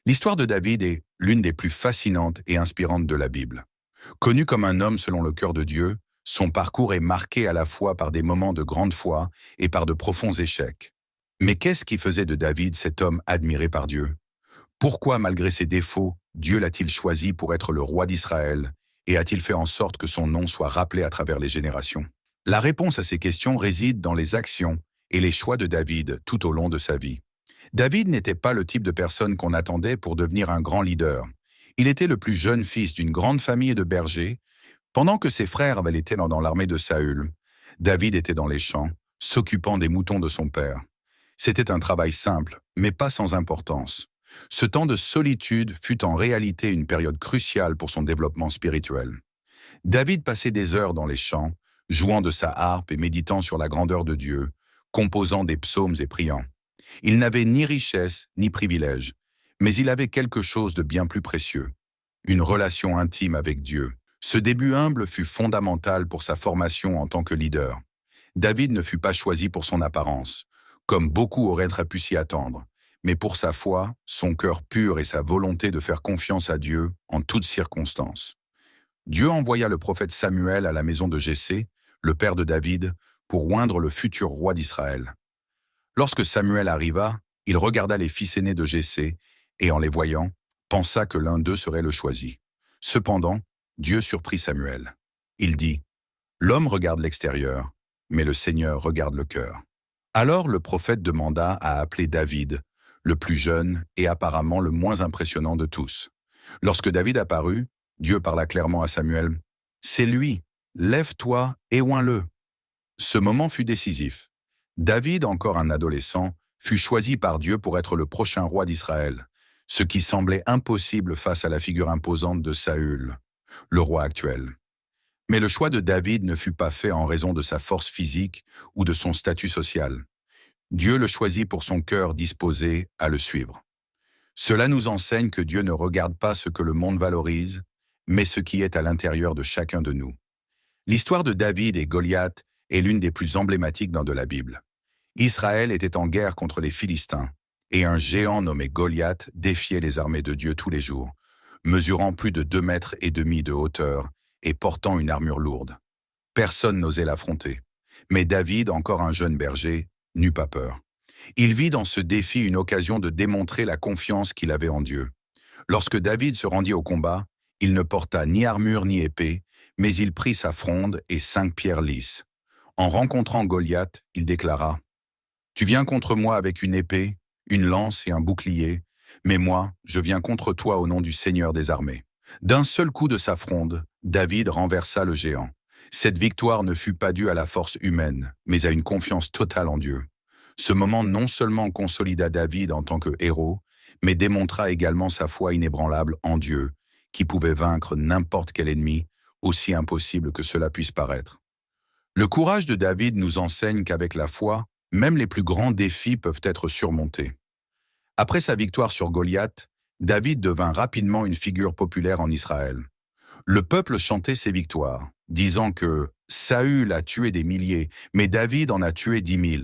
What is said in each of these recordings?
L'histoire de David est l'une des plus fascinantes et inspirantes de la Bible. Connu comme un homme selon le cœur de Dieu, son parcours est marqué à la fois par des moments de grande foi et par de profonds échecs. Mais qu'est-ce qui faisait de David cet homme admiré par Dieu? Pourquoi, malgré ses défauts, Dieu l'a-t-il choisi pour être le roi d'Israël et a-t-il fait en sorte que son nom soit rappelé à travers les générations? La réponse à ces questions réside dans les actions et les choix de David tout au long de sa vie. David n'était pas le type de personne qu'on attendait pour devenir un grand leader. Il était le plus jeune fils d'une grande famille de bergers, pendant que ses frères avaient été dans l'armée de Saül. David était dans les champs, s'occupant des moutons de son père. C'était un travail simple, mais pas sans importance. Ce temps de solitude fut en réalité une période cruciale pour son développement spirituel. David passait des heures dans les champs, jouant de sa harpe et méditant sur la grandeur de Dieu, composant des psaumes et priant. Il n'avait ni richesse ni privilège, mais il avait quelque chose de bien plus précieux, une relation intime avec Dieu. Ce début humble fut fondamental pour sa formation en tant que leader. David ne fut pas choisi pour son apparence, comme beaucoup auraient pu s'y attendre, mais pour sa foi, son cœur pur et sa volonté de faire confiance à Dieu en toutes circonstances. Dieu envoya le prophète Samuel à la maison de Jessé, le père de David, pour oindre le futur roi d'Israël. Lorsque Samuel arriva, il regarda les fils aînés de Jessé et, en les voyant, pensa que l'un d'eux serait le choisi. Cependant, Dieu surprit Samuel. Il dit, « L'homme regarde l'extérieur, mais le Seigneur regarde le cœur. » Alors le prophète demanda à appeler David, le plus jeune et apparemment le moins impressionnant de tous. Lorsque David apparut, Dieu parla clairement à Samuel, « C'est lui, lève-toi et oins-le. » Ce moment fut décisif. David, encore un adolescent, fut choisi par Dieu pour être le prochain roi d'Israël, ce qui semblait impossible face à la figure imposante de Saül, le roi actuel. Mais le choix de David ne fut pas fait en raison de sa force physique ou de son statut social. Dieu le choisit pour son cœur disposé à le suivre. Cela nous enseigne que Dieu ne regarde pas ce que le monde valorise, mais ce qui est à l'intérieur de chacun de nous. L'histoire de David et Goliath est l'une des plus emblématiques dans de la Bible. Israël était en guerre contre les Philistins, et un géant nommé Goliath défiait les armées de Dieu tous les jours, mesurant plus de 2,5 mètres de hauteur et portant une armure lourde. Personne n'osait l'affronter, mais David, encore un jeune berger, n'eut pas peur. Il vit dans ce défi une occasion de démontrer la confiance qu'il avait en Dieu. Lorsque David se rendit au combat, il ne porta ni armure ni épée, mais il prit sa fronde et 5 pierres lisses. En rencontrant Goliath, il déclara, « Tu viens contre moi avec une épée, une lance et un bouclier, mais moi, je viens contre toi au nom du Seigneur des armées. » D'un seul coup de sa fronde, David renversa le géant. Cette victoire ne fut pas due à la force humaine, mais à une confiance totale en Dieu. Ce moment non seulement consolida David en tant que héros, mais démontra également sa foi inébranlable en Dieu, qui pouvait vaincre n'importe quel ennemi, aussi impossible que cela puisse paraître. Le courage de David nous enseigne qu'avec la foi, même les plus grands défis peuvent être surmontés. Après sa victoire sur Goliath, David devint rapidement une figure populaire en Israël. Le peuple chantait ses victoires, disant que « Saül a tué des milliers, mais David en a tué 10 000. »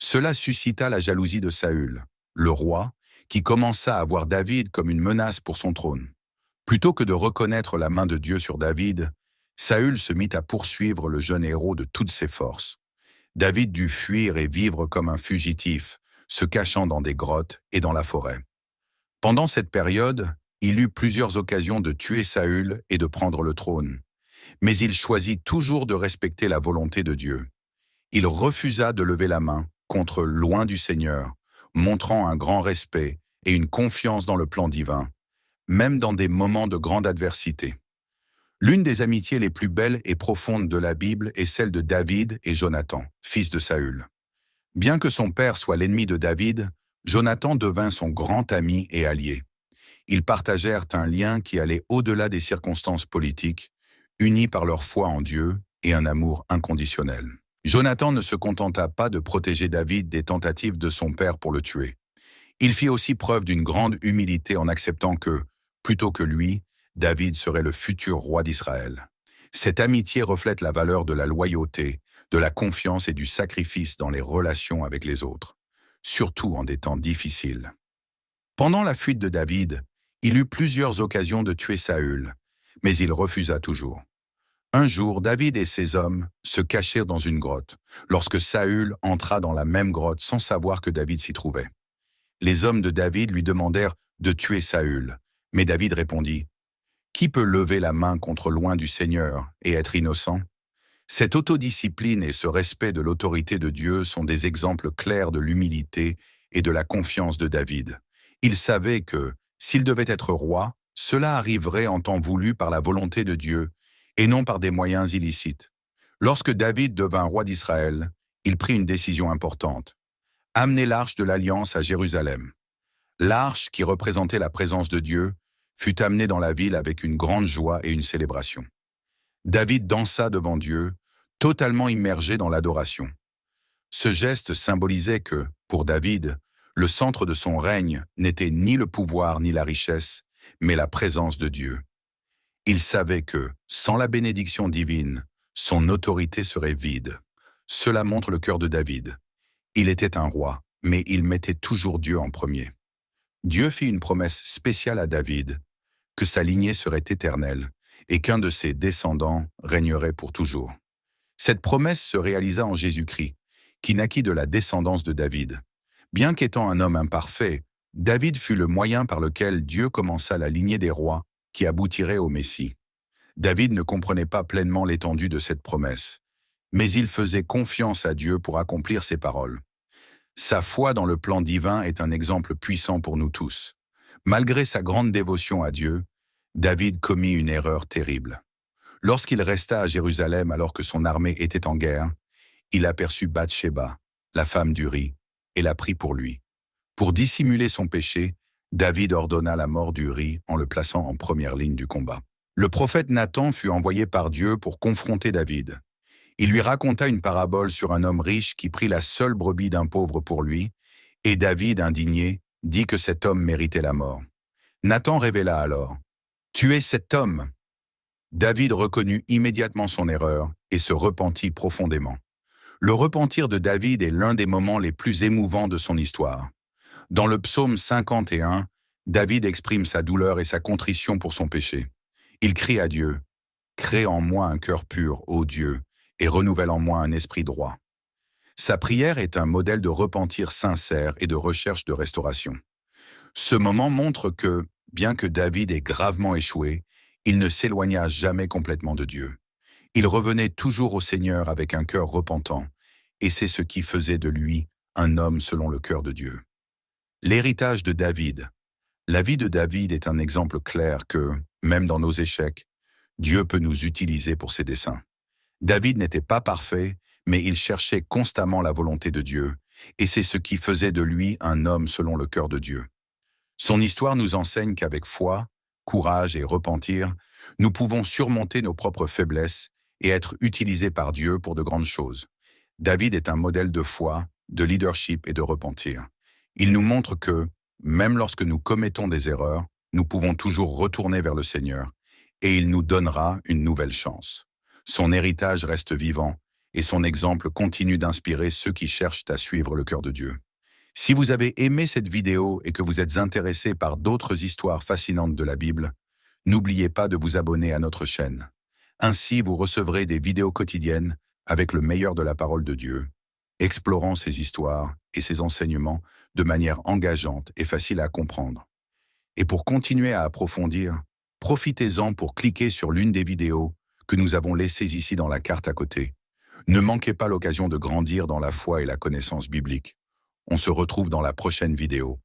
Cela suscita la jalousie de Saül, le roi, qui commença à voir David comme une menace pour son trône. Plutôt que de reconnaître la main de Dieu sur David, Saül se mit à poursuivre le jeune héros de toutes ses forces. David dut fuir et vivre comme un fugitif, se cachant dans des grottes et dans la forêt. Pendant cette période, il eut plusieurs occasions de tuer Saül et de prendre le trône. Mais il choisit toujours de respecter la volonté de Dieu. Il refusa de lever la main contre loin du Seigneur, montrant un grand respect et une confiance dans le plan divin, même dans des moments de grande adversité. L'une des amitiés les plus belles et profondes de la Bible est celle de David et Jonathan, fils de Saül. Bien que son père soit l'ennemi de David, Jonathan devint son grand ami et allié. Ils partagèrent un lien qui allait au-delà des circonstances politiques, unis par leur foi en Dieu et un amour inconditionnel. Jonathan ne se contenta pas de protéger David des tentatives de son père pour le tuer. Il fit aussi preuve d'une grande humilité en acceptant que, plutôt que lui, David serait le futur roi d'Israël. Cette amitié reflète la valeur de la loyauté, de la confiance et du sacrifice dans les relations avec les autres, surtout en des temps difficiles. Pendant la fuite de David, il eut plusieurs occasions de tuer Saül, mais il refusa toujours. Un jour, David et ses hommes se cachèrent dans une grotte, lorsque Saül entra dans la même grotte sans savoir que David s'y trouvait. Les hommes de David lui demandèrent de tuer Saül, mais David répondit: « Qui peut lever la main contre loin du Seigneur et être innocent ?» Cette autodiscipline et ce respect de l'autorité de Dieu sont des exemples clairs de l'humilité et de la confiance de David. Il savait que, s'il devait être roi, cela arriverait en temps voulu par la volonté de Dieu et non par des moyens illicites. Lorsque David devint roi d'Israël, il prit une décision importante: amener l'arche de l'Alliance à Jérusalem. L'arche, qui représentait la présence de Dieu, fut amenée dans la ville avec une grande joie et une célébration. David dansa devant Dieu, totalement immergé dans l'adoration. Ce geste symbolisait que, pour David, le centre de son règne n'était ni le pouvoir ni la richesse, mais la présence de Dieu. Il savait que, sans la bénédiction divine, son autorité serait vide. Cela montre le cœur de David. Il était un roi, mais il mettait toujours Dieu en premier. Dieu fit une promesse spéciale à David, que sa lignée serait éternelle et qu'un de ses descendants régnerait pour toujours. Cette promesse se réalisa en Jésus-Christ, qui naquit de la descendance de David. Bien qu'étant un homme imparfait, David fut le moyen par lequel Dieu commença la lignée des rois qui aboutirait au Messie. David ne comprenait pas pleinement l'étendue de cette promesse, mais il faisait confiance à Dieu pour accomplir ses paroles. Sa foi dans le plan divin est un exemple puissant pour nous tous. Malgré sa grande dévotion à Dieu, David commit une erreur terrible. Lorsqu'il resta à Jérusalem alors que son armée était en guerre, il aperçut Bathsheba, la femme d'Uri, et la prit pour lui. Pour dissimuler son péché, David ordonna la mort d'Uri en le plaçant en première ligne du combat. Le prophète Nathan fut envoyé par Dieu pour confronter David. Il lui raconta une parabole sur un homme riche qui prit la seule brebis d'un pauvre pour lui, et David, indigné, dit que cet homme méritait la mort. Nathan révéla alors: « Tuez cet homme !» David reconnut immédiatement son erreur et se repentit profondément. Le repentir de David est l'un des moments les plus émouvants de son histoire. Dans le psaume 51, David exprime sa douleur et sa contrition pour son péché. Il crie à Dieu: « Crée en moi un cœur pur, ô Dieu, et renouvelle en moi un esprit droit. » Sa prière est un modèle de repentir sincère et de recherche de restauration. Ce moment montre que, bien que David ait gravement échoué, il ne s'éloigna jamais complètement de Dieu. Il revenait toujours au Seigneur avec un cœur repentant, et c'est ce qui faisait de lui un homme selon le cœur de Dieu. L'héritage de David. La vie de David est un exemple clair que, même dans nos échecs, Dieu peut nous utiliser pour ses desseins. David n'était pas parfait, mais il cherchait constamment la volonté de Dieu, et c'est ce qui faisait de lui un homme selon le cœur de Dieu. Son histoire nous enseigne qu'avec foi, courage et repentir, nous pouvons surmonter nos propres faiblesses et être utilisés par Dieu pour de grandes choses. David est un modèle de foi, de leadership et de repentir. Il nous montre que, même lorsque nous commettons des erreurs, nous pouvons toujours retourner vers le Seigneur, et il nous donnera une nouvelle chance. Son héritage reste vivant, et son exemple continue d'inspirer ceux qui cherchent à suivre le cœur de Dieu. Si vous avez aimé cette vidéo et que vous êtes intéressé par d'autres histoires fascinantes de la Bible, n'oubliez pas de vous abonner à notre chaîne. Ainsi, vous recevrez des vidéos quotidiennes avec le meilleur de la parole de Dieu, explorant ces histoires et ces enseignements de manière engageante et facile à comprendre. Et pour continuer à approfondir, profitez-en pour cliquer sur l'une des vidéos que nous avons laissées ici dans la carte à côté. Ne manquez pas l'occasion de grandir dans la foi et la connaissance biblique. On se retrouve dans la prochaine vidéo.